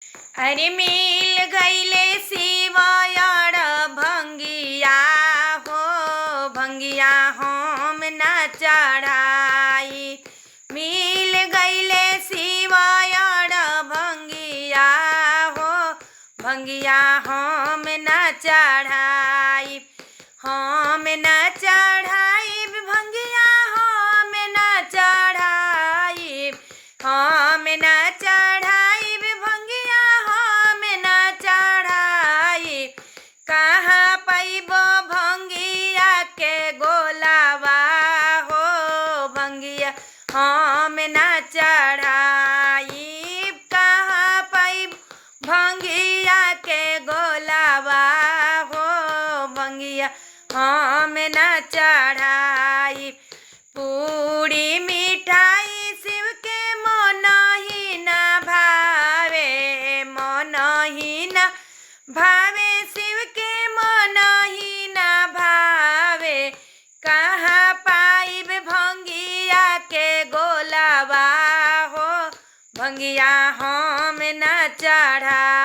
अरे मिल गईले शिवायार भंगिया हो, भंगिया हम ना चढ़ाई। मिल गईले शिवायार भंगिया हो, भंगिया हम ना चढ़ाई। हम ना चढ़ाई भंगिया हम ना चढ़ाई। हम ना चढ़ाई भंगिया हम ना चढ़ाई। कहाँ पैबो भंगिया के गोलावा हो, भंगिया हम ना चढ़ाई। कहाँ पैब भंगिया के गोलावा हो, भंगिया हम ना चढ़ाई। पूरी मिठाई शिव के मन ही न भावे, मन ही न भावे शिव के मन ही न भावे। कहाँ पाइब भंगिया के गोलावा हो, भंगिया हम न चढ़ा।